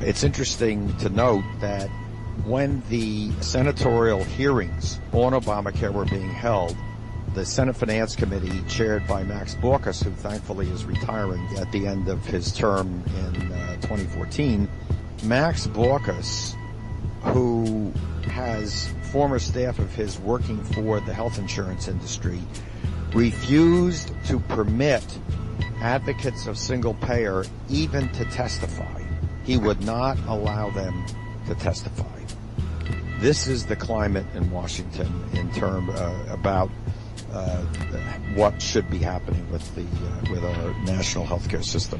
It's interesting to note that when the senatorial hearings on Obamacare were being held, the Senate Finance Committee, chaired by Max Baucus, who thankfully is retiring at the end of his term in 2014, Max Baucus, who has former staff of his working for the health insurance industry, refused to permit advocates of single payer even to testify. He would not allow them to testify. This is the climate in Washington in terms about what should be happening with our national healthcare system.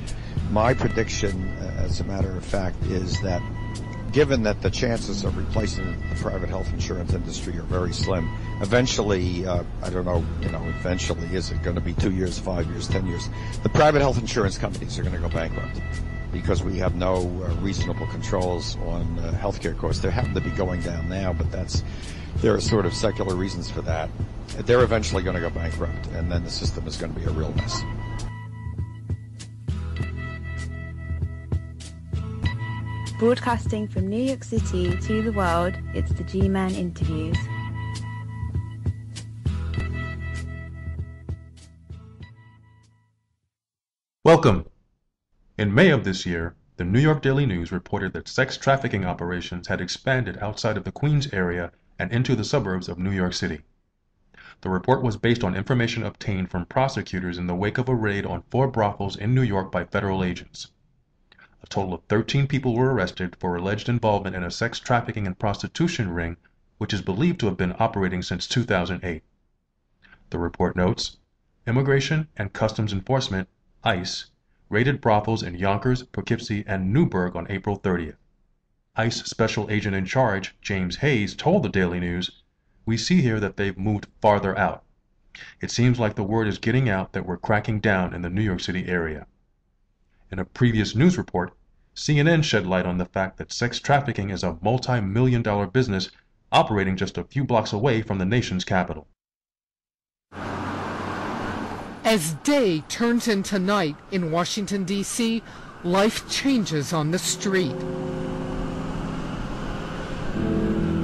My prediction, as a matter of fact, is that given that the chances of replacing the private health insurance industry are very slim, eventually, I don't know, eventually, is it going to be 2 years, 5 years, 10 years? The private health insurance companies are going to go bankrupt because we have no reasonable controls on healthcare costs. They happen to be going down now, but there are sort of secular reasons for that. They're eventually going to go bankrupt, and then the system is going to be a real mess. Broadcasting from New York City to the world, it's the G-Man Interviews. Welcome. In May of this year, the New York Daily News reported that sex trafficking operations had expanded outside of the Queens area and into the suburbs of New York City. The report was based on information obtained from prosecutors in the wake of a raid on 4 brothels in New York by federal agents. A total of 13 people were arrested for alleged involvement in a sex trafficking and prostitution ring, which is believed to have been operating since 2008. The report notes, Immigration and Customs Enforcement, ICE, raided brothels in Yonkers, Poughkeepsie, and Newburgh on April 30th. ICE Special Agent in Charge, James Hayes, told the Daily News, "We see here that they've moved farther out. It seems like the word is getting out that we're cracking down in the New York City area." In a previous news report, CNN shed light on the fact that sex trafficking is a multi-million-dollar business operating just a few blocks away from the nation's capital. As day turns into night in Washington, D.C., life changes on the street.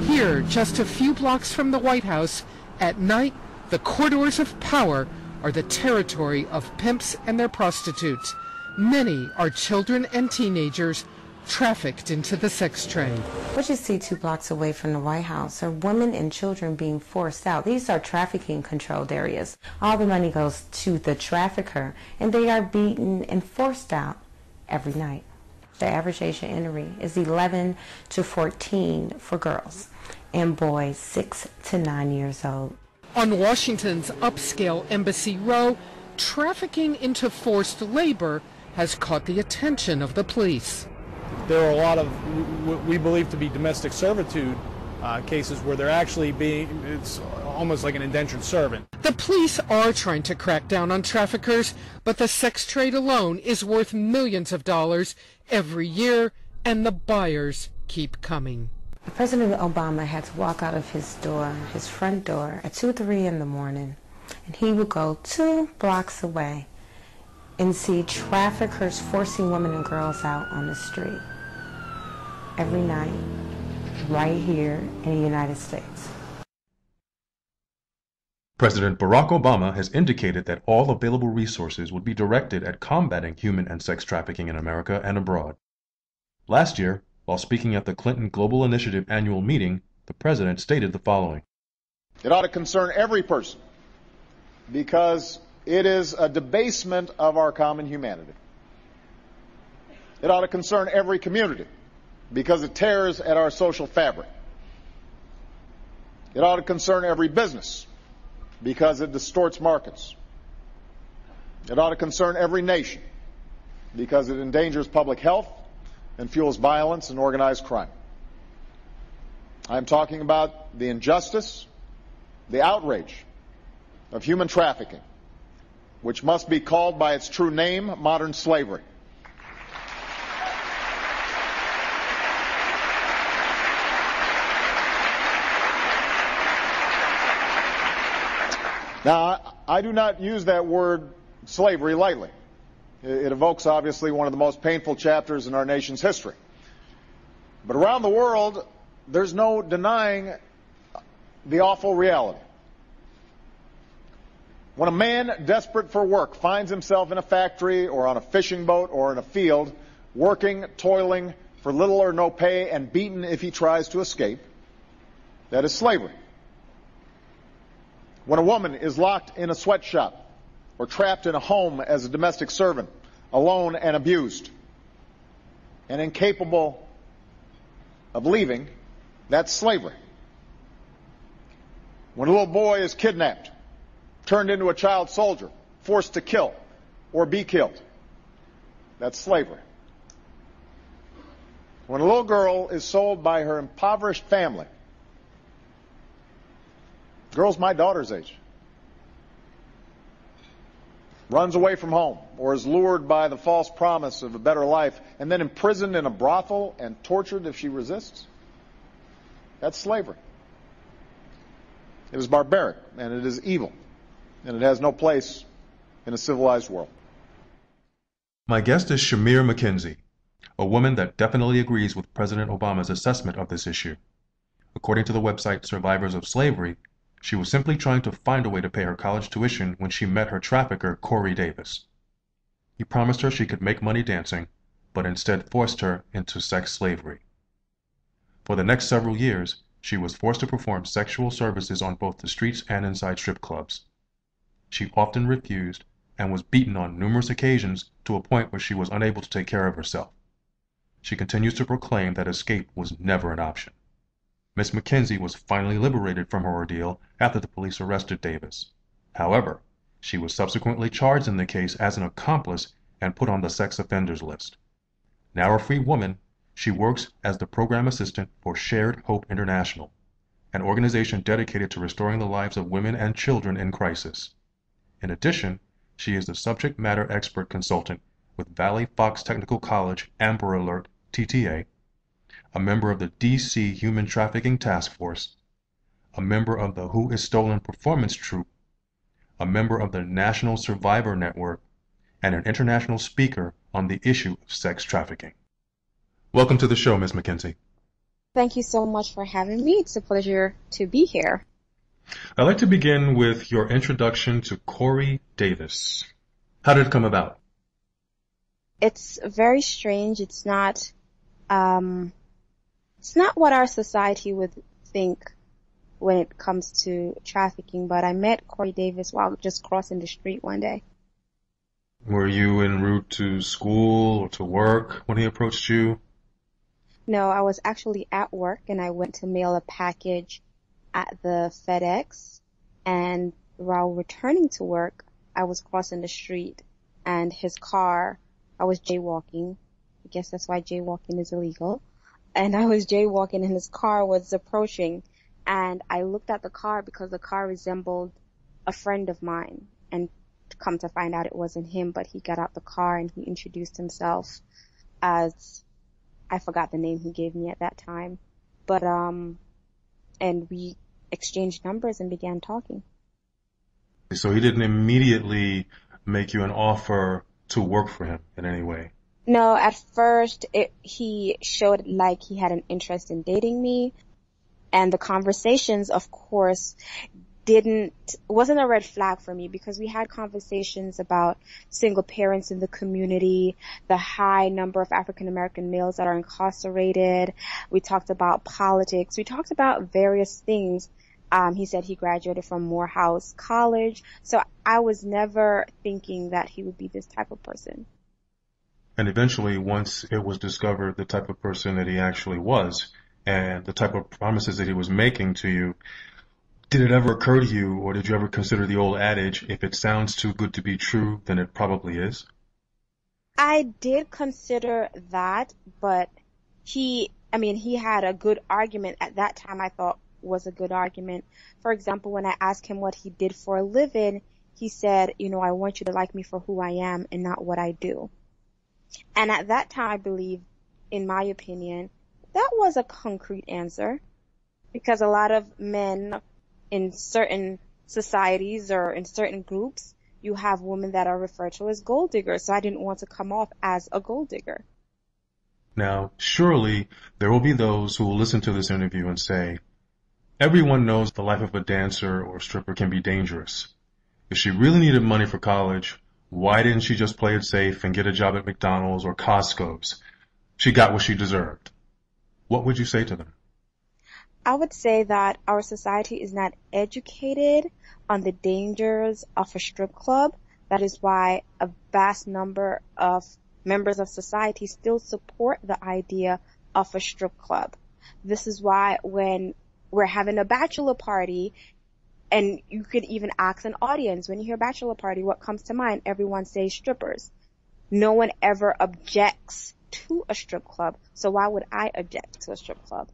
Here, just a few blocks from the White House, at night, the corridors of power are the territory of pimps and their prostitutes. Many are children and teenagers trafficked into the sex trade. What you see 2 blocks away from the White House are women and children being forced out. These are trafficking controlled areas. All the money goes to the trafficker, and they are beaten and forced out every night. The average age of entry is 11 to 14 for girls, and boys 6 to 9 years old. On Washington's upscale Embassy Row, trafficking into forced labor has caught the attention of the police. There are a lot of what we believe to be domestic servitude cases where they're actually it's almost like an indentured servant. The police are trying to crack down on traffickers, but the sex trade alone is worth millions of dollars every year, and the buyers keep coming. President Obama had to walk out of his front door, at 2 or 3 in the morning, and he would go 2 blocks away and see traffickers forcing women and girls out on the street every night, right here in the United States. President Barack Obama has indicated that all available resources would be directed at combating human and sex trafficking in America and abroad. Last year, while speaking at the Clinton Global Initiative annual meeting, the president stated the following. It ought to concern every person because it is a debasement of our common humanity. It ought to concern every community because it tears at our social fabric. It ought to concern every business because it distorts markets. It ought to concern every nation because it endangers public health and fuels violence and organized crime. I'm talking about the injustice, the outrage of human trafficking, which must be called by its true name, modern slavery. Now, I do not use that word slavery lightly. It evokes, obviously, one of the most painful chapters in our nation's history. But around the world, there's no denying the awful reality. When a man desperate for work finds himself in a factory or on a fishing boat or in a field, working, toiling for little or no pay and beaten if he tries to escape, that is slavery. When a woman is locked in a sweatshop or trapped in a home as a domestic servant, alone and abused, and incapable of leaving, that's slavery. When a little boy is kidnapped, turned into a child soldier, forced to kill or be killed, that's slavery. When a little girl is sold by her impoverished family, girl's my daughter's age, runs away from home or is lured by the false promise of a better life and then imprisoned in a brothel and tortured if she resists, that's slavery. It is barbaric and it is evil, and it has no place in a civilized world. My guest is Shamere McKenzie, a woman that definitely agrees with President Obama's assessment of this issue. According to the website Survivors of Slavery, she was simply trying to find a way to pay her college tuition when she met her trafficker, Corey Davis. He promised her she could make money dancing, but instead forced her into sex slavery. For the next several years, she was forced to perform sexual services on both the streets and inside strip clubs. She often refused and was beaten on numerous occasions to a point where she was unable to take care of herself. She continues to proclaim that escape was never an option. Miss McKenzie was finally liberated from her ordeal after the police arrested Davis. However, she was subsequently charged in the case as an accomplice and put on the sex offenders list. Now a free woman, she works as the program assistant for Shared Hope International, an organization dedicated to restoring the lives of women and children in crisis. In addition, she is the subject matter expert consultant with Valley Fox Technical College Amber Alert TTA, a member of the DC Human Trafficking Task Force, a member of the Who is Stolen Performance Troupe, a member of the National Survivor Network, and an international speaker on the issue of sex trafficking. Welcome to the show, Ms. McKenzie. Thank you so much for having me. It's a pleasure to be here. I'd like to begin with your introduction to Corey Davis. How did it come about? It's very strange. It's not what our society would think when it comes to trafficking, but I met Corey Davis while just crossing the street one day. Were you en route to school or to work when he approached you? No, I was actually at work and I went to mail a package at the FedEx, and while returning to work, I was crossing the street and his car, I was jaywalking. I guess that's why jaywalking is illegal. And I was jaywalking and his car was approaching, and I looked at the car because the car resembled a friend of mine, and come to find out it wasn't him, but he got out the car and he introduced himself as, I forgot the name he gave me at that time, but and we exchanged numbers and began talking. So he didn't immediately make you an offer to work for him in any way? No, at first he showed like he had an interest in dating me, and the conversations, of course, wasn't a red flag for me, because we had conversations about single parents in the community, the high number of African American males that are incarcerated. We talked about politics. We talked about various things. He said he graduated from Morehouse College. So I was never thinking that he would be this type of person. And eventually, once it was discovered the type of person that he actually was and the type of promises that he was making to you, did it ever occur to you, or did you ever consider the old adage, if it sounds too good to be true, then it probably is? I did consider that, but he had a good argument at that time. I thought was a good argument. For example, when I asked him what he did for a living, he said, I want you to like me for who I am and not what I do. And at that time, I believe, in my opinion, that was a concrete answer, because a lot of men in certain societies or in certain groups, you have women that are referred to as gold diggers. So I didn't want to come off as a gold digger. Now, surely there will be those who will listen to this interview and say, everyone knows the life of a dancer or stripper can be dangerous. If she really needed money for college, why didn't she just play it safe and get a job at McDonald's or Costco's? She got what she deserved. What would you say to them? I would say that our society is not educated on the dangers of a strip club. That is why a vast number of members of society still support the idea of a strip club. This is why when we're having a bachelor party, and you could even ask an audience, when you hear bachelor party, what comes to mind? Everyone says strippers. No one ever objects to a strip club. So why would I object to a strip club?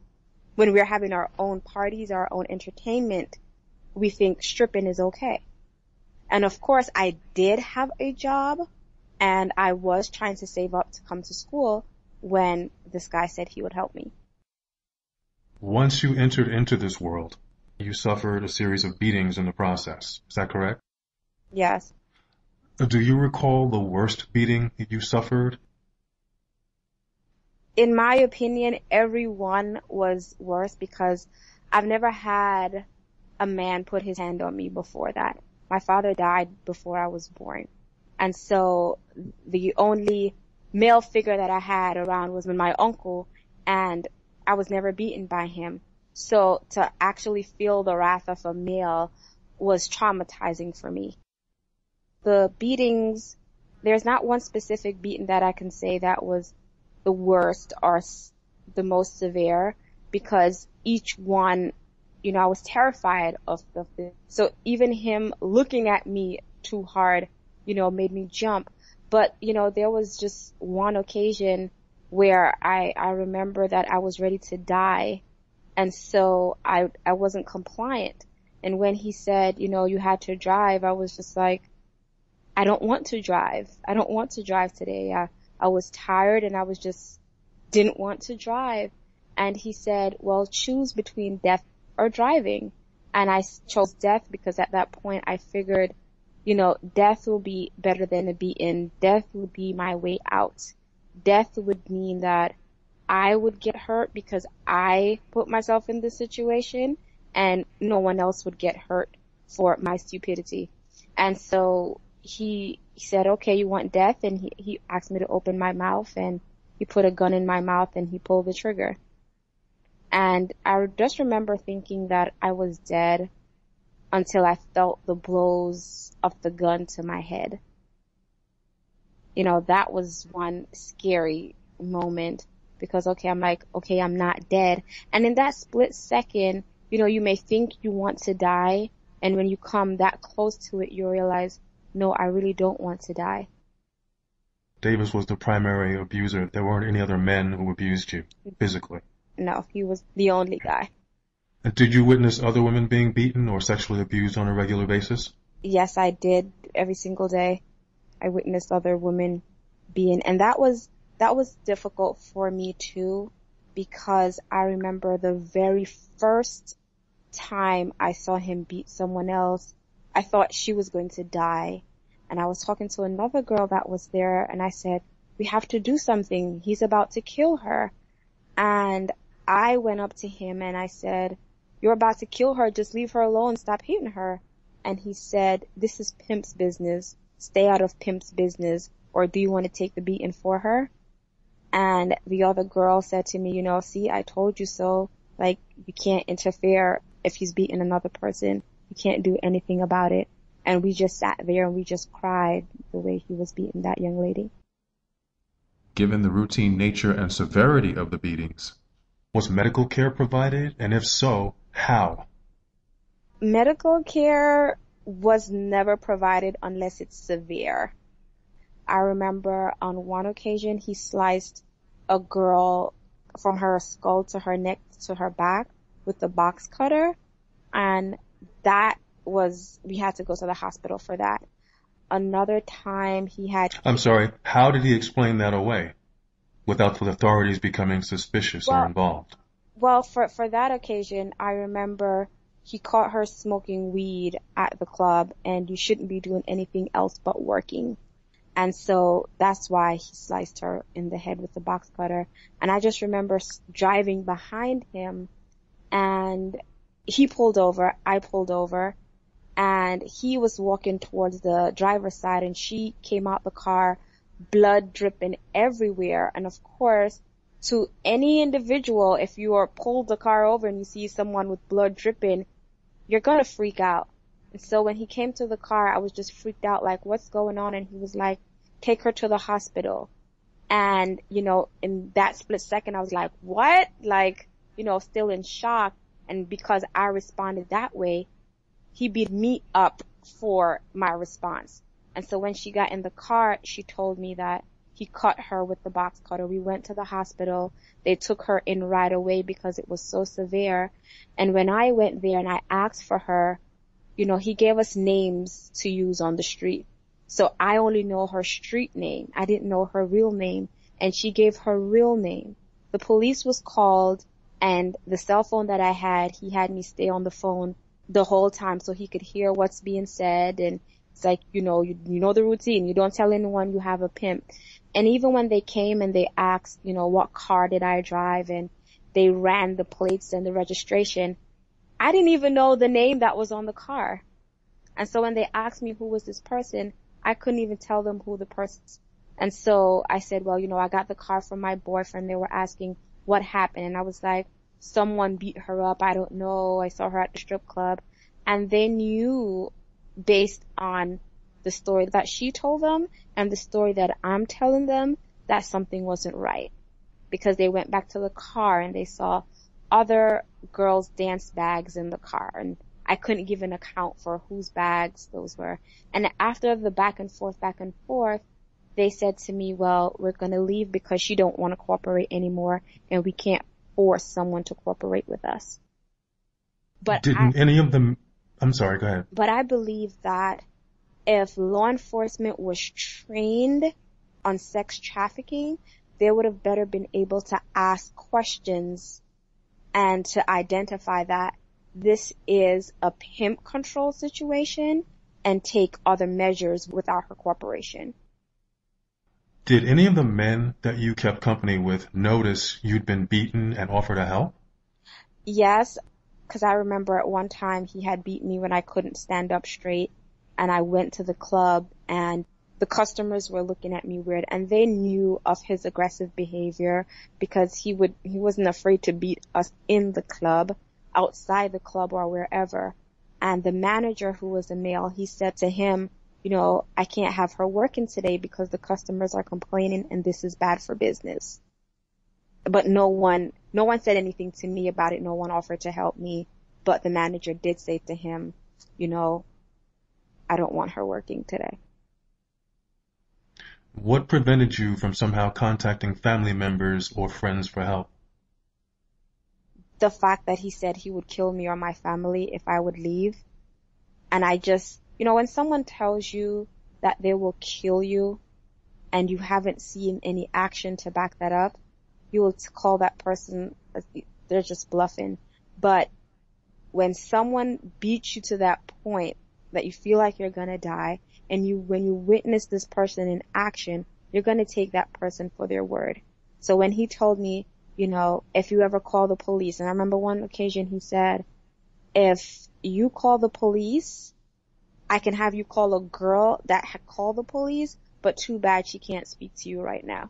When we're having our own parties, our own entertainment, we think stripping is okay. And of course, I did have a job, and I was trying to save up to come to school when this guy said he would help me. Once you entered into this world, you suffered a series of beatings in the process. Is that correct? Yes. Do you recall the worst beating you suffered? In my opinion, every one was worse because I've never had a man put his hand on me before that. My father died before I was born. And so the only male figure that I had around was my uncle, and I was never beaten by him. So to actually feel the wrath of a male was traumatizing for me. The beatings, there's not one specific beating that I can say that was the worst or the most severe, because each one, I was terrified of so even him looking at me too hard, made me jump. But, there was just one occasion where I remember that I was ready to die. And so I wasn't compliant. And when he said, you had to drive, I was just like, I don't want to drive. I don't want to drive today. I was tired and I was just didn't want to drive. And he said, well, choose between death or driving. And I chose death because at that point I figured, death will be better than a beating. Death would be my way out. Death would mean that I would get hurt because I put myself in this situation, and no one else would get hurt for my stupidity. And so he said, okay, you want death? And he asked me to open my mouth, and he put a gun in my mouth and he pulled the trigger. And I just remember thinking that I was dead until I felt the blows of the gun to my head. That was one scary moment. Because, I'm not dead. And in that split second, you may think you want to die. And when you come that close to it, you realize, no, I really don't want to die. Davis was the primary abuser. There weren't any other men who abused you physically. No, he was the only guy. And did you witness other women being beaten or sexually abused on a regular basis? Yes, I did. Every single day, I witnessed other women being, and that was difficult for me too, because I remember the very first time I saw him beat someone else, I thought she was going to die. And I was talking to another girl that was there, and I said, we have to do something. He's about to kill her. And I went up to him and I said, you're about to kill her. Just leave her alone. Stop hitting her. And he said, this is Pimp's business. Stay out of Pimp's business. Or do you want to take the beating for her? And the other girl said to me, see, I told you so. Like, you can't interfere if he's beating another person. You can't do anything about it. And we just sat there and we just cried the way he was beating that young lady. Given the routine nature and severity of the beatings, was medical care provided? And if so, how? Medical care was never provided unless it's severe. I remember on one occasion he sliced a girl from her skull to her neck to her back with a box cutter, and we had to go to the hospital for that. Another time he had... I'm sorry, how did he explain that away without the authorities becoming suspicious or involved? Well, for that occasion, I remember he caught her smoking weed at the club, and you shouldn't be doing anything else but working. And so that's why he sliced her in the head with the box cutter. And I just remember driving behind him, and he pulled over, I pulled over, and he was walking towards the driver's side, and she came out the car, blood dripping everywhere. And of course, to any individual, if you are pulled the car over and you see someone with blood dripping, you're gonna freak out. And so when he came to the car, I was just freaked out, like, what's going on? And he was like, take her to the hospital. And, in that split second, I was like, what? Like, still in shock. And because I responded that way, he beat me up for my response. And so when she got in the car, she told me that he cut her with the box cutter. We went to the hospital. They took her in right away because it was so severe. And when I went there and I asked for her, he gave us names to use on the street. So I only know her street name. I didn't know her real name. And she gave her real name. The police was called, and the cell phone that I had, he had me stay on the phone the whole time so he could hear what's being said. And it's like, you know the routine. You don't tell anyone you have a pimp. And even when they came and they asked, what car did I drive, and they ran the plates and the registration, I didn't even know the name that was on the car. And so when they asked me who was this person, I couldn't even tell them who the person was. And so I said, well, I got the car from my boyfriend. They were asking what happened. And I was like, someone beat her up. I don't know. I saw her at the strip club. And they knew, based on the story that she told them and the story that I'm telling them, that something wasn't right. Because they went back to the car and they saw other girls' dance bags in the car. And I couldn't give an account for whose bags those were. And after the back and forth, they said to me, well, we're going to leave because she don't want to cooperate anymore, and we can't force someone to cooperate with us. But any of them... I'm sorry, go ahead. But I believe that if law enforcement was trained on sex trafficking, they would have better been able to ask questions and to identify that this is a pimp control situation and take other measures without her cooperation. Did any of the men that you kept company with notice you'd been beaten and offer to help? Yes, because I remember at one time he had beaten me when I couldn't stand up straight, and I went to the club and the customers were looking at me weird, and they knew of his aggressive behavior because he wasn't afraid to beat us in the club, outside the club or wherever. And the manager, who was a male, he said to him, I can't have her working today because the customers are complaining and this is bad for business. But no one said anything to me about it. No one offered to help me. But the manager did say to him, I don't want her working today. What prevented you from somehow contacting family members or friends for help? The fact that he said he would kill me or my family if I would leave. And I just, when someone tells you that they will kill you and you haven't seen any action to back that up, you will call that person, they're just bluffing. But when someone beats you to that point that you feel like you're gonna die, and when you witness this person in action, you're gonna take that person for their word. So when he told me, if you ever call the police, and I remember one occasion he said, if you call the police, I can have you call a girl that had called the police, but too bad she can't speak to you right now.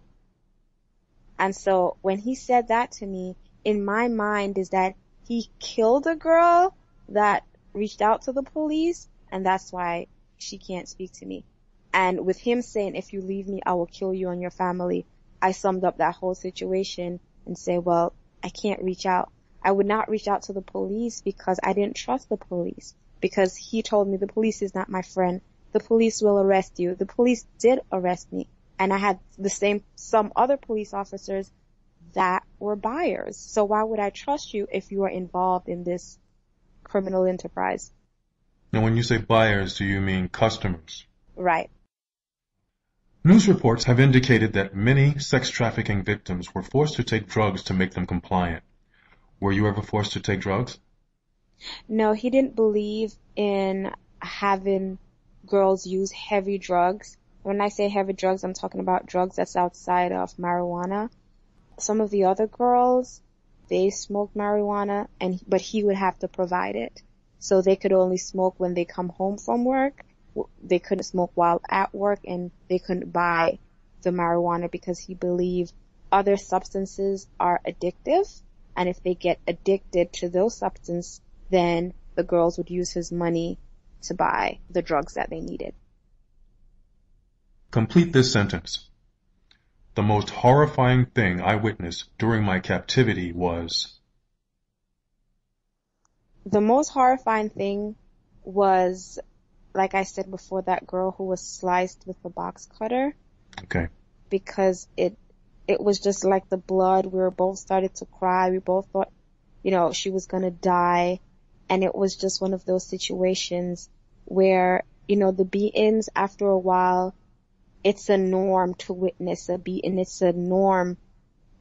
And so when he said that to me, in my mind is that he killed a girl that reached out to the police, and that's why she can't speak to me. And with him saying, if you leave me, I will kill you and your family, I summed up that whole situation and say, well, I can't reach out. I would not reach out to the police because I didn't trust the police. Because he told me the police is not my friend. The police will arrest you. The police did arrest me. And I had some other police officers that were buyers. So why would I trust you if you are involved in this criminal enterprise? Now, when you say buyers, do you mean customers? Right. News reports have indicated that many sex trafficking victims were forced to take drugs to make them compliant. Were you ever forced to take drugs? No, he didn't believe in having girls use heavy drugs When I say heavy drugs, I'm talking about drugs that's outside of marijuana. Some of the other girls, they smoked marijuana, but he would have to provide it. So they could only smoke when they come home from work. They couldn't smoke while at work, and they couldn't buy the marijuana because he believed other substances are addictive. And if they get addicted to those substances, then the girls would use his money to buy the drugs that they needed. Complete this sentence. The most horrifying thing I witnessed during my captivity was... The most horrifying thing was, like I said before, that girl who was sliced with a box cutter. Okay. Because it was just like the blood. We were both started to cry. We both thought, she was gonna die. And it was just one of those situations where, the beatings, after a while, it's a norm to witness a beating. It's a norm.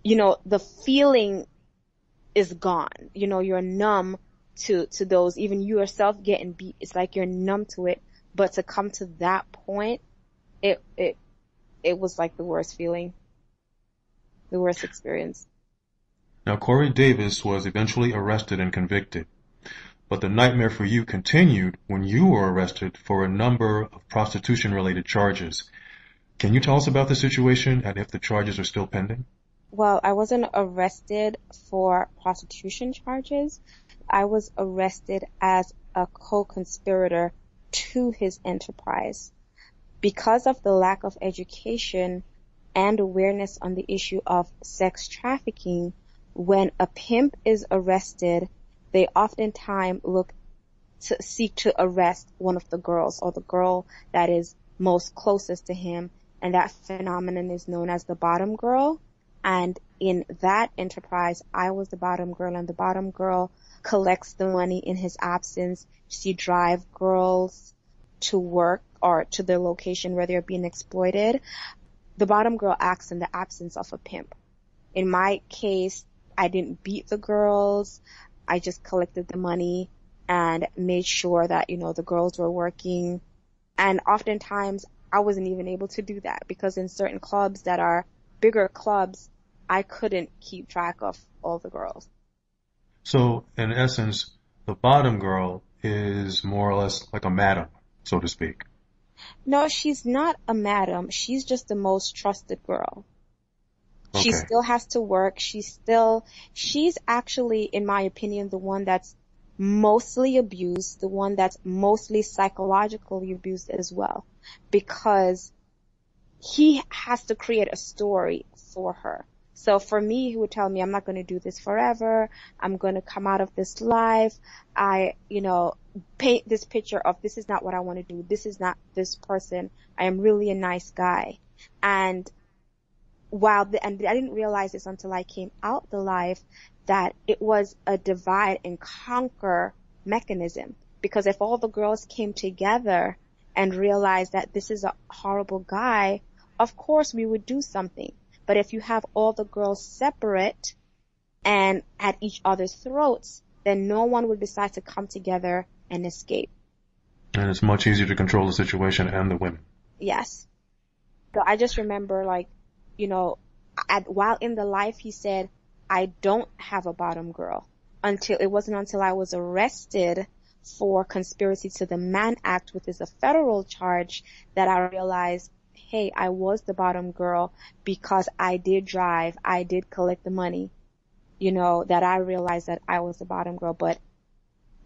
The feeling is gone. You're numb to those. Even you yourself getting beat, it's like you're numb to it. But to come to that point, it was like the worst feeling, the worst experience. Now, Corey Davis was eventually arrested and convicted, but the nightmare for you continued when you were arrested for a number of prostitution-related charges. Can you tell us about the situation and if the charges are still pending? Well, I wasn't arrested for prostitution charges. I was arrested as a co-conspirator to his enterprise. Because of the lack of education and awareness on the issue of sex trafficking, when a pimp is arrested, they oftentimes seek to arrest one of the girls, or the girl that is most closest to him, and that phenomenon is known as the bottom girl. And in that enterprise, I was the bottom girl, and the bottom girl collects the money in his absence. She drives girls to work or to their location where they're being exploited. The bottom girl acts in the absence of a pimp. In my case, I didn't beat the girls. I just collected the money and made sure that, the girls were working. And oftentimes, I wasn't even able to do that because in certain clubs that are bigger clubs, I couldn't keep track of all the girls. So, in essence, the bottom girl is more or less like a madam, so to speak. No, she's not a madam. She's just the most trusted girl. Okay. She still has to work. She's actually, in my opinion, the one that's mostly abused, the one that's mostly psychologically abused as well, because he has to create a story for her. So for me, he would tell me, I'm not going to do this forever. I'm going to come out of this life. Paint this picture of this is not what I want to do. This is not this person. I am really a nice guy. And I didn't realize this until I came out the life, that it was a divide and conquer mechanism. Because if all the girls came together and realized that this is a horrible guy, of course we would do something. But if you have all the girls separate and at each other's throats, then no one would decide to come together and escape. And it's much easier to control the situation and the women. Yes. So I just remember, while in the life, he said, I don't have a bottom girl. It wasn't until I was arrested for conspiracy to the Mann Act, which is a federal charge, that I realized, hey, I was the bottom girl because I did drive, I did collect the money, that I realized that I was the bottom girl. But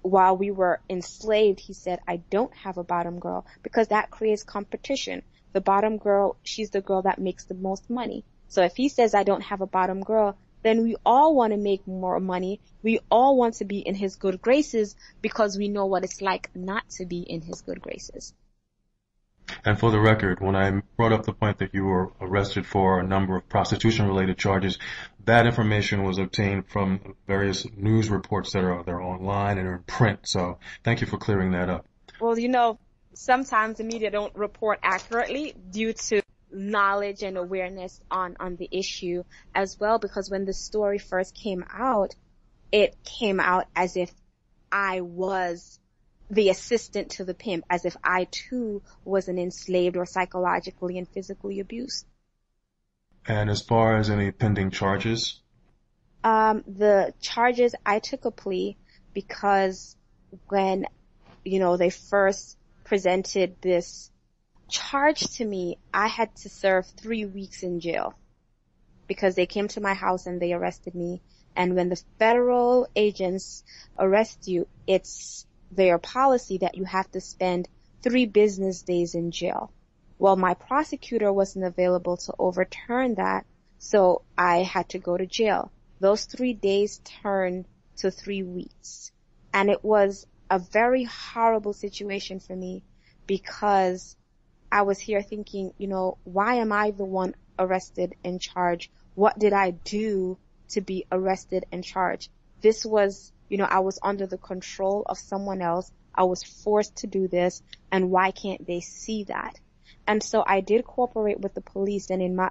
while we were enslaved, he said, I don't have a bottom girl, because that creates competition. The bottom girl, she's the girl that makes the most money. So if he says I don't have a bottom girl, then we all want to make more money. We all want to be in his good graces because we know what it's like not to be in his good graces. And for the record, when I brought up the point that you were arrested for a number of prostitution-related charges, that information was obtained from various news reports that are online and are in print. So thank you for clearing that up. Well, sometimes the media don't report accurately due to knowledge and awareness on the issue as well, because when the story first came out, it came out as if I was the assistant to the pimp, as if I too wasn't enslaved or psychologically and physically abused. And as far as any pending charges? The charges, I took a plea because when, they first presented this charge to me, I had to serve 3 weeks in jail because they came to my house and they arrested me. And when the federal agents arrest you, it's their policy that you have to spend 3 business days in jail. Well, my prosecutor wasn't available to overturn that, so I had to go to jail. Those 3 days turned to 3 weeks. And it was a very horrible situation for me because I was here thinking, why am I the one arrested and charged? What did I do to be arrested and charged? This was, I was under the control of someone else. I was forced to do this, and why can't they see that? And so I did cooperate with the police, and in my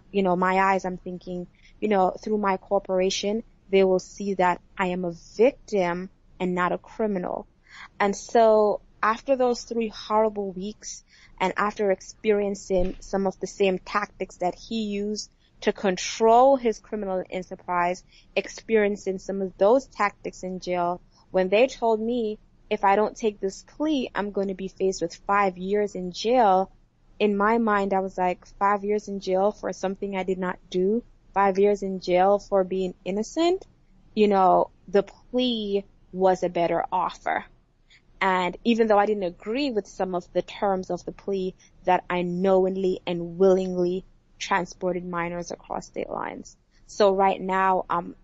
eyes, I'm thinking, through my cooperation, they will see that I am a victim and not a criminal. And so after those 3 horrible weeks, and after experiencing some of the same tactics that he used to control his criminal enterprise, experiencing some of those tactics in jail, when they told me if I don't take this plea, I'm going to be faced with 5 years in jail, in my mind, I was like, 5 years in jail for something I did not do, 5 years in jail for being innocent. The plea was a better offer. And even though I didn't agree with some of the terms of the plea, that I knowingly and willingly transported minors across state lines. So right now, I'm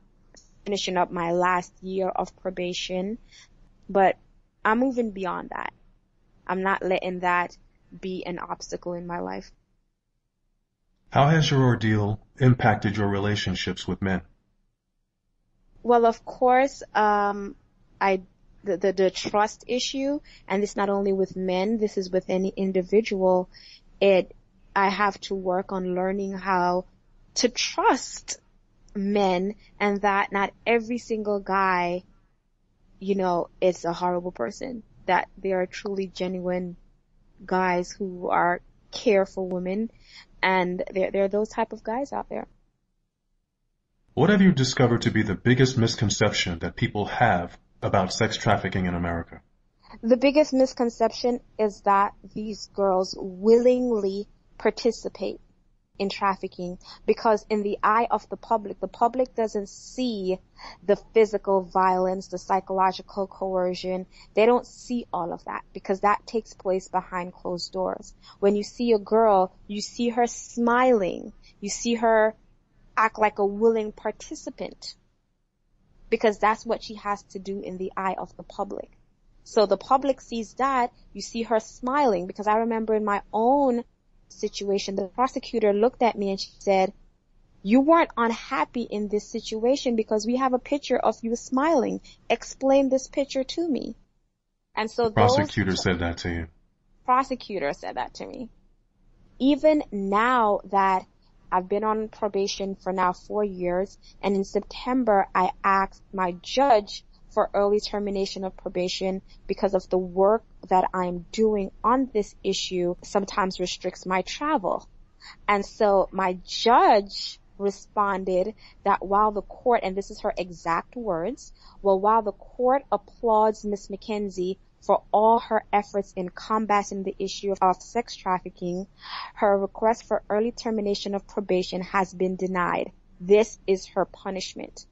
finishing up my last year of probation, but I'm moving beyond that. I'm not letting that be an obstacle in my life. How has your ordeal impacted your relationships with men? Well, of course, the trust issue, and this not only with men, this is with any individual. I have to work on learning how to trust men, and that not every single guy, is a horrible person. That there are truly genuine guys who are care for women, and there are those type of guys out there. What have you discovered to be the biggest misconception that people have about sex trafficking in America? The biggest misconception is that these girls willingly participate in trafficking, because in the eye of the public doesn't see the physical violence, the psychological coercion. They don't see all of that because that takes place behind closed doors. When you see a girl, you see her smiling. You see her act like a willing participant because that's what she has to do in the eye of the public. So the public sees that. You see her smiling, because I remember in my own situation, the prosecutor looked at me and she said, "You weren't unhappy in this situation because we have a picture of you smiling. Explain this picture to me." And so the prosecutor said that to you? Prosecutor said that to me. Even now that I've been on probation for now 4 years, and in September I asked my judge for early termination of probation because of the work that I'm doing on this issue sometimes restricts my travel. And so my judge responded that while the court, and this is her exact words, while the court applauds Miss McKenzie for all her efforts in combating the issue of sex trafficking, her request for early termination of probation has been denied. This is her punishment.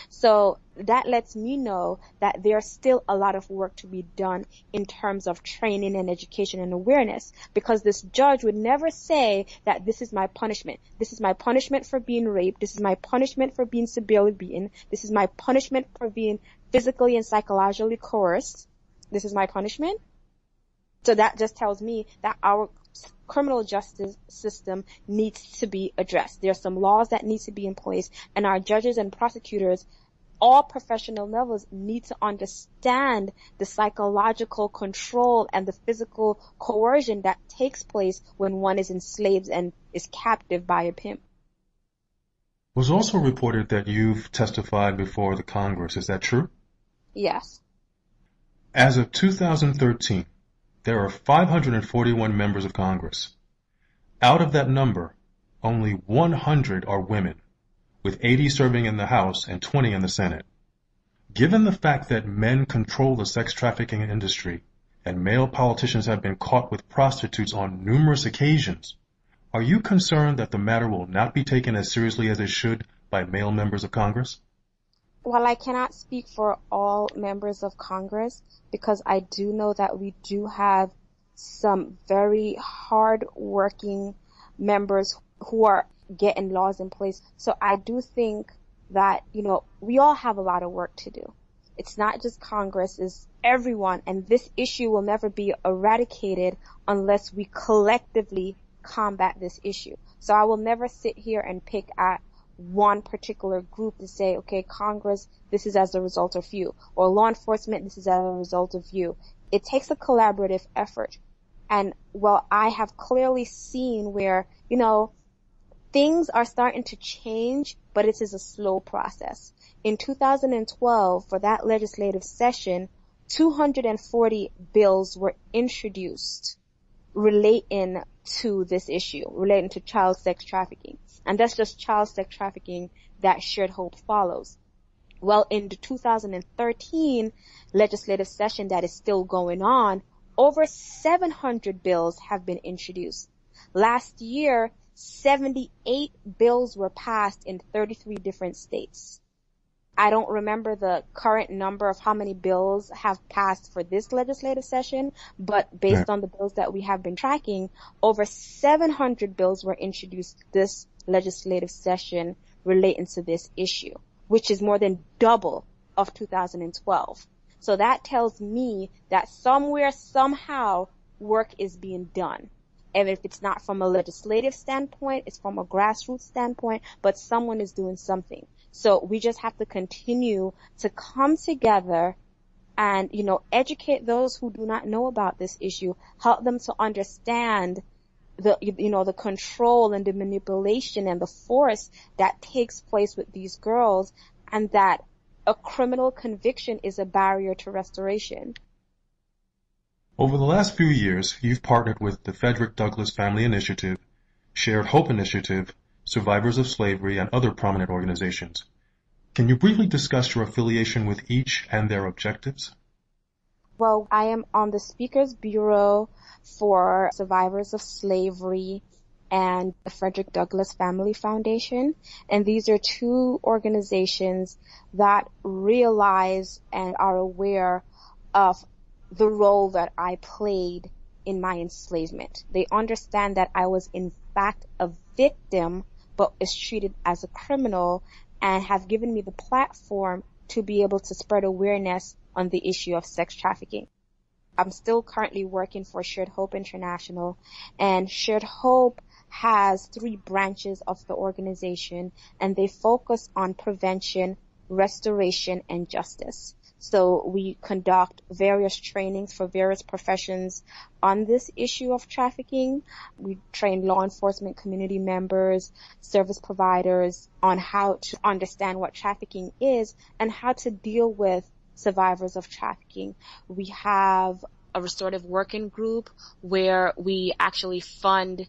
So that lets me know that there's still a lot of work to be done in terms of training and education and awareness, because this judge would never say that this is my punishment. This is my punishment for being raped. This is my punishment for being severely beaten. This is my punishment for being physically and psychologically coerced. This is my punishment. So that just tells me that our criminal justice system needs to be addressed. There are some laws that need to be in place, and our judges and prosecutors, all professional levels, need to understand the psychological control and the physical coercion that takes place when one is enslaved and is captive by a pimp. It was also reported that you've testified before the Congress. Is that true? Yes. As of 2013, there are 541 members of Congress. Out of that number, only 100 are women, with 80 serving in the House and 20 in the Senate. Given the fact that men control the sex trafficking industry and male politicians have been caught with prostitutes on numerous occasions, are you concerned that the matter will not be taken as seriously as it should by male members of Congress? Well, I cannot speak for all members of Congress because I do know that we do have some very hard-working members who are getting laws in place. So I do think that, we all have a lot of work to do. It's not just Congress, it's everyone, and this issue will never be eradicated unless we collectively combat this issue. So I will never sit here and pick at one particular group to say, okay, Congress, this is as a result of you, or law enforcement, this is as a result of you. It takes a collaborative effort. And, well, I have clearly seen where, things are starting to change, but it is a slow process. In 2012, for that legislative session, 240 bills were introduced relating to this issue, relating to child sex trafficking. And that's just child sex trafficking that Shared Hope follows. Well, in the 2013 legislative session that is still going on, over 700 bills have been introduced. Last year, 78 bills were passed in 33 different states. I don't remember the current number of how many bills have passed for this legislative session, but based on the bills that we have been tracking, over 700 bills were introduced this legislative session relating to this issue, which is more than double of 2012. So that tells me that somewhere, somehow, work is being done. And if it's not from a legislative standpoint, it's from a grassroots standpoint, but someone is doing something. So we just have to continue to come together and, educate those who do not know about this issue, help them to understand the control and the manipulation and the force that takes place with these girls, and that a criminal conviction is a barrier to restoration. Over the last few years, you've partnered with the Frederick Douglass Family Initiative, Shared Hope Initiative, Survivors of Slavery, and other prominent organizations. Can you briefly discuss your affiliation with each and their objectives? Well, I am on the Speaker's Bureau for Survivors of Slavery and the Frederick Douglass Family Foundation. And these are two organizations that realize and are aware of the role that I played in my enslavement. They understand that I was in fact a victim, but is treated as a criminal, and have given me the platform to be able to spread awareness on the issue of sex trafficking. I'm still currently working for Shared Hope International, and Shared Hope has 3 branches of the organization, and they focus on prevention, restoration, and justice. So we conduct various trainings for various professions on this issue of trafficking. We train law enforcement community members, service providers on how to understand what trafficking is and how to deal with survivors of trafficking. We have a restorative working group where we actually fund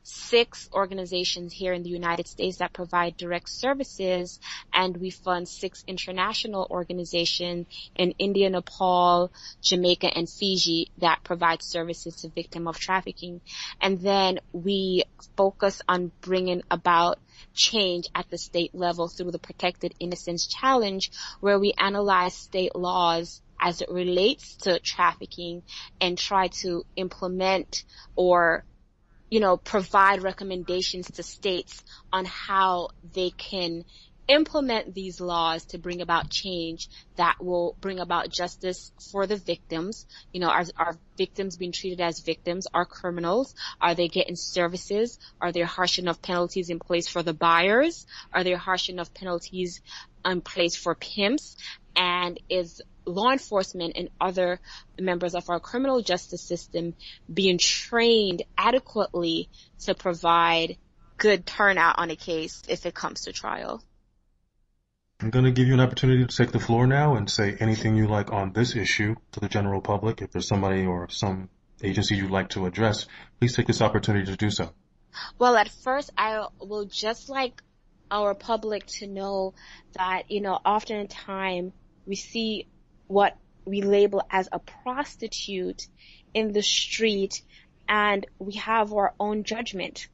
6 organizations here in the United States that provide direct services, and we fund 6 international organizations in India, Nepal, Jamaica, and Fiji that provide services to victims of trafficking. And then we focus on bringing about change at the state level through the Protected Innocence Challenge, where we analyze state laws as it relates to trafficking and try to implement or provide recommendations to states on how they can implement these laws to bring about change that will bring about justice for the victims. Are victims being treated as victims? Are criminals? Are they getting services? Are there harsh enough penalties in place for the buyers? Are there harsh enough penalties in place for pimps? And is law enforcement and other members of our criminal justice system being trained adequately to provide good turnout on a case if it comes to trial? I'm going to give you an opportunity to take the floor now and say anything you like on this issue to the general public. If there's somebody or some agency you'd like to address, please take this opportunity to do so. Well, at first, I will just like our public to know that, oftentimes we see what we label as a prostitute in the street, and we have our own judgment.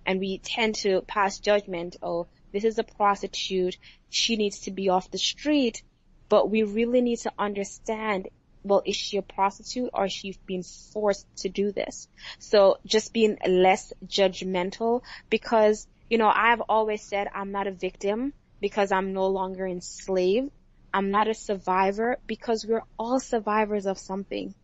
And we tend to pass judgment, oh, this is a prostitute, she needs to be off the street. But we really need to understand, well, is she a prostitute or is she being forced to do this? So just being less judgmental, because, I've always said I'm not a victim because I'm no longer enslaved. I'm not a survivor because we're all survivors of something.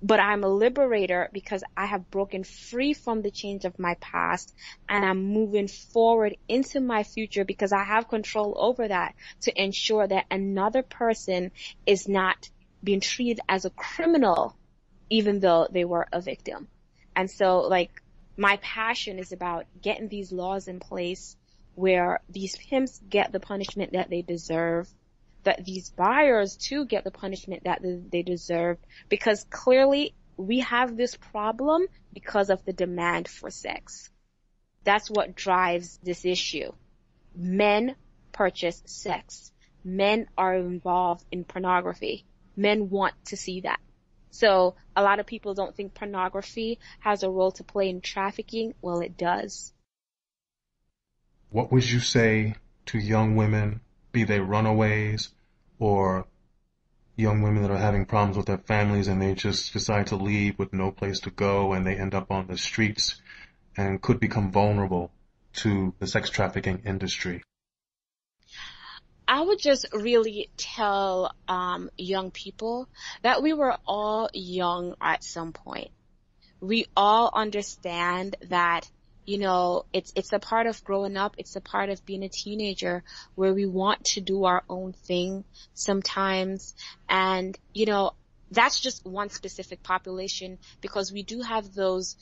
But I'm a liberator because I have broken free from the chains of my past, and I'm moving forward into my future because I have control over that to ensure that another person is not being treated as a criminal even though they were a victim. And so, my passion is about getting these laws in place where these pimps get the punishment that they deserve, that these buyers too get the punishment that they deserve, because clearly we have this problem because of the demand for sex. That's what drives this issue. Men purchase sex. Men are involved in pornography. Men want to see that. So a lot of people don't think pornography has a role to play in trafficking. Well, it does. What would you say to young women, be they runaways or young women that are having problems with their families and they just decide to leave with no place to go and they end up on the streets and could become vulnerable to the sex trafficking industry? I would just really tell young people that we were all young at some point. We all understand that, it's a part of growing up. It's a part of being a teenager where we want to do our own thing sometimes. And, that's just one specific population, because we do have those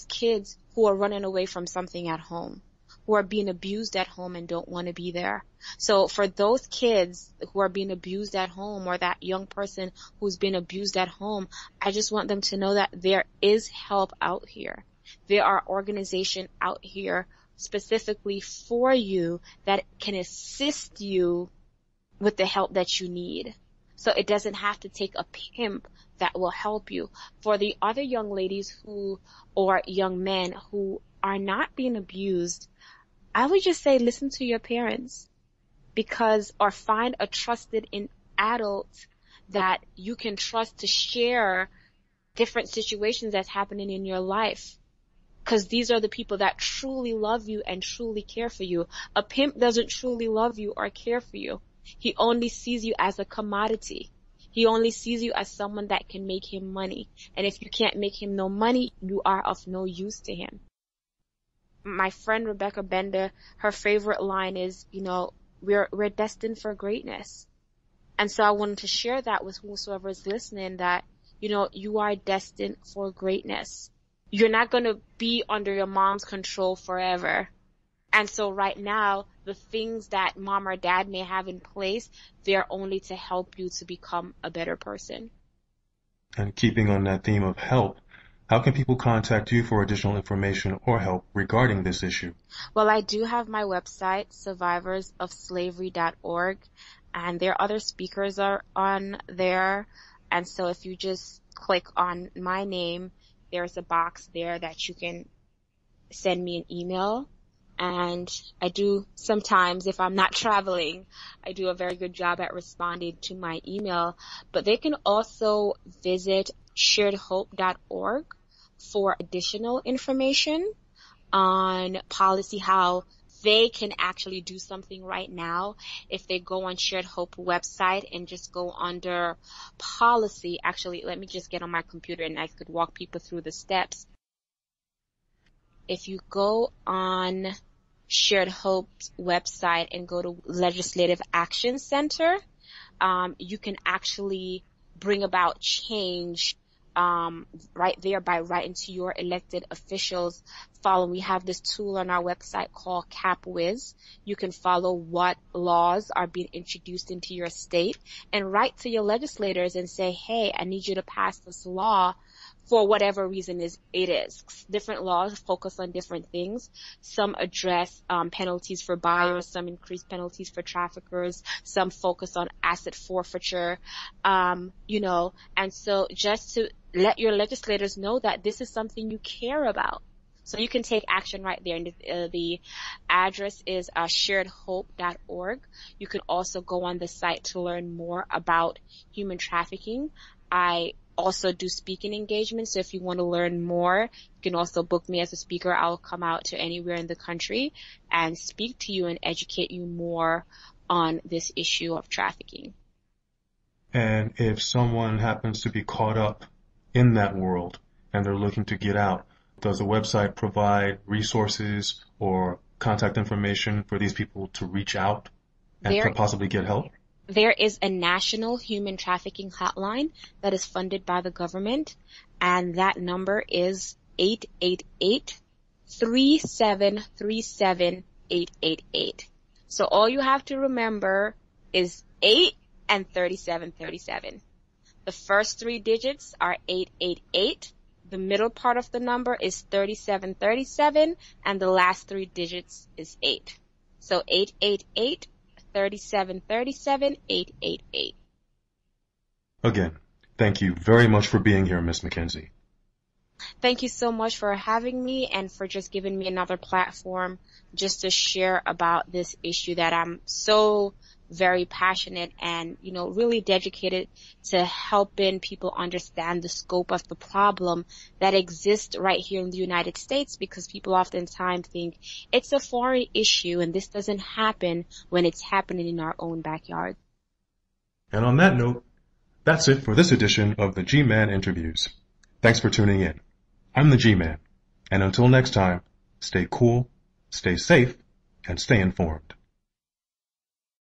kids who are running away from something at home, who are being abused at home and don't want to be there. So for those kids who are being abused at home, or that young person who's been abused at home, I just want them to know that there is help out here. There are organizations out here specifically for you that can assist you with the help that you need. So it doesn't have to take a pimp that will help you. For the other young ladies or young men who are not being abused, I would just say listen to your parents, or find a trusted adult that you can trust to share different situations that's happening in your life. Because these are the people that truly love you and truly care for you. A pimp doesn't truly love you or care for you. He only sees you as a commodity. He only sees you as someone that can make him money. And if you can't make him no money, you are of no use to him. My friend Rebecca Bender, her favorite line is, we're destined for greatness. And so I wanted to share that with whosoever is listening, that, you are destined for greatness. You're not going to be under your mom's control forever. And so right now, the things that mom or dad may have in place, they're only to help you to become a better person. And keeping on that theme of help, how can people contact you for additional information or help regarding this issue? Well, I do have my website, survivorsofslavery.org, and there are other speakers are on there. And so if you just click on my name, there's a box there that you can send me an email. And I do sometimes, if I'm not traveling, I do a very good job at responding to my email. But they can also visit sharedhope.org for additional information on policy, how they can actually do something right now. If they go on Shared Hope website and just go under policy, actually, let me just get on my computer and I could walk people through the steps. If you go on Shared Hope's website and go to Legislative Action Center, you can actually bring about change right there by writing to your elected officials follow. We have this tool on our website called CapWiz. You can follow what laws are being introduced into your state and write to your legislators and say, hey, I need you to pass this law for whatever reason it is. Different laws focus on different things. Some address penalties for buyers, some increase penalties for traffickers, some focus on asset forfeiture, and so just to let your legislators know that this is something you care about. So you can take action right there. And the address is sharedhope.org. You can also go on the site to learn more about human trafficking. I also do speaking engagements, so if you want to learn more, you can also book me as a speaker. I'll come out to anywhere in the country and speak to you and educate you more on this issue of trafficking. And if someone happens to be caught up in that world and they're looking to get out, does the website provide resources or contact information for these people to reach out and possibly get help? There is a national human trafficking hotline that is funded by the government, and that number is 888-3737-888. So all you have to remember is 8 and 3737. The first 3 digits are 888. The middle part of the number is 3737, and the last 3 digits is 8. So 888-3737-888. Again, thank you very much for being here, Ms. McKenzie. Thank you so much for having me and for just giving me another platform just to share about this issue that I'm so very passionate and, really dedicated to helping people understand the scope of the problem that exists right here in the United States, because people oftentimes think it's a foreign issue and this doesn't happen when it's happening in our own backyard. And on that note, that's it for this edition of the G-Man Interviews. Thanks for tuning in. I'm the G-Man, and until next time, stay cool, stay safe, and stay informed.